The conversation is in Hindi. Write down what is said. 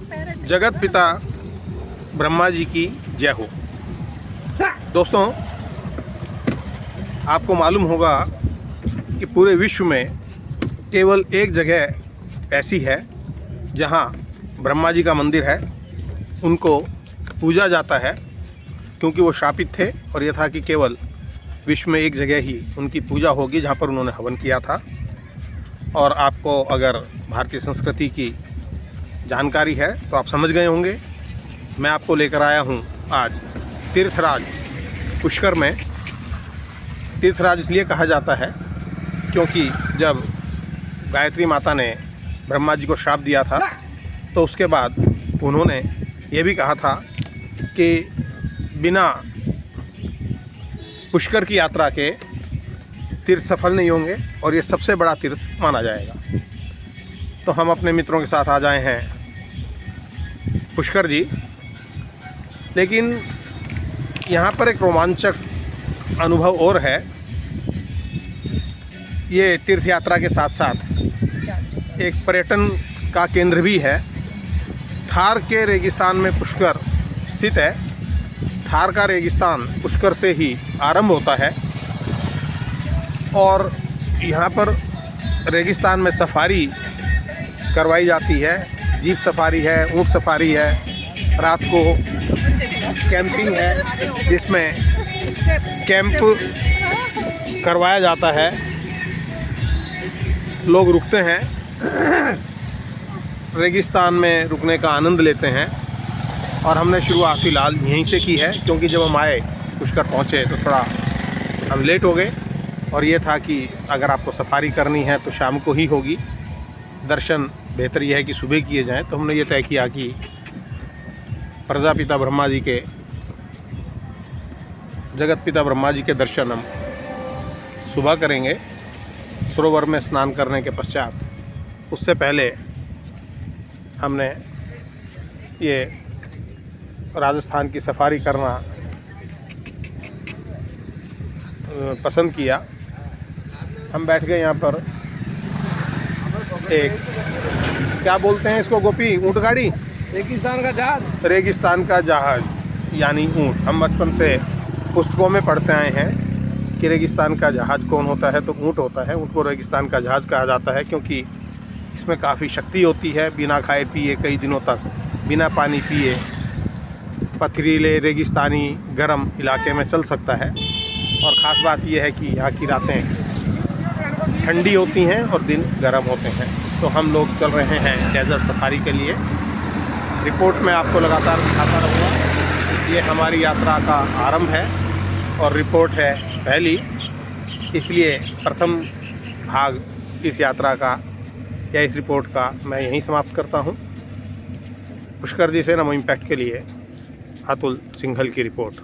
जगत पिता ब्रह्मा जी की जय हो। दोस्तों, आपको मालूम होगा कि पूरे विश्व में केवल एक जगह ऐसी है जहां ब्रह्मा जी का मंदिर है। उनको पूजा जाता है क्योंकि वो शापित थे और यह था कि केवल विश्व में एक जगह ही उनकी पूजा होगी जहां पर उन्होंने हवन किया था। और आपको अगर भारतीय संस्कृति की जानकारी है तो आप समझ गए होंगे। मैं आपको लेकर आया हूं आज तीर्थराज पुष्कर में। तीर्थराज इसलिए कहा जाता है क्योंकि जब गायत्री माता ने ब्रह्मा जी को श्राप दिया था तो उसके बाद उन्होंने ये भी कहा था कि बिना पुष्कर की यात्रा के तीर्थ सफल नहीं होंगे और ये सबसे बड़ा तीर्थ माना जाएगा। तो हम अपने मित्रों के साथ आ जाए हैं पुष्कर जी। लेकिन यहाँ पर एक रोमांचक अनुभव और है। ये तीर्थ यात्रा के साथ साथ एक पर्यटन का केंद्र भी है। थार के रेगिस्तान में पुष्कर स्थित है। थार का रेगिस्तान पुष्कर से ही आरंभ होता है और यहाँ पर रेगिस्तान में सफारी करवाई जाती है। जीप सफारी है, ऊँट सफारी है, रात को कैंपिंग है जिसमें कैंप करवाया जाता है। लोग रुकते हैं, रेगिस्तान में रुकने का आनंद लेते हैं। और हमने शुरुआत फ़िलहाल यहीं से की है क्योंकि जब हम आए पुष्कर पहुँचे तो थोड़ा हम लेट हो गए। और ये था कि अगर आपको सफारी करनी है तो शाम को ही होगी। दर्शन बेहतर यह है कि सुबह किए जाएं। तो हमने ये तय किया कि प्रजापिता ब्रह्मा जी के, जगत पिता ब्रह्मा जी के दर्शन हम सुबह करेंगे सरोवर में स्नान करने के पश्चात। उससे पहले हमने ये राजस्थान की सफारी करना पसंद किया। हम बैठ गए यहाँ पर एक, क्या बोलते हैं इसको गोपी, ऊँट गाड़ी, रेगिस्तान का जहाज। रेगिस्तान का जहाज यानी ऊँट। हम बचपन से पुस्तकों में पढ़ते आए हैं कि रेगिस्तान का जहाज कौन होता है तो ऊँट होता है। ऊँट को रेगिस्तान का जहाज कहा जाता है क्योंकि इसमें काफ़ी शक्ति होती है। बिना खाए पिए कई दिनों तक, बिना पानी पिए पथरीले रेगिस्तानी गर्म इलाके में चल सकता है। और ख़ास बात यह है कि यहाँ की रातें ठंडी होती हैं और दिन गर्म होते हैं। तो हम लोग चल रहे हैं डेजर्ट सफारी के लिए। रिपोर्ट में आपको लगातार दिखाता रहूँगा। ये हमारी यात्रा का आरंभ है और रिपोर्ट है पहली, इसलिए प्रथम भाग इस यात्रा का या इस रिपोर्ट का मैं यहीं समाप्त करता हूँ। पुष्कर जी से नमो इम्पैक्ट के लिए अतुल सिंघल की रिपोर्ट।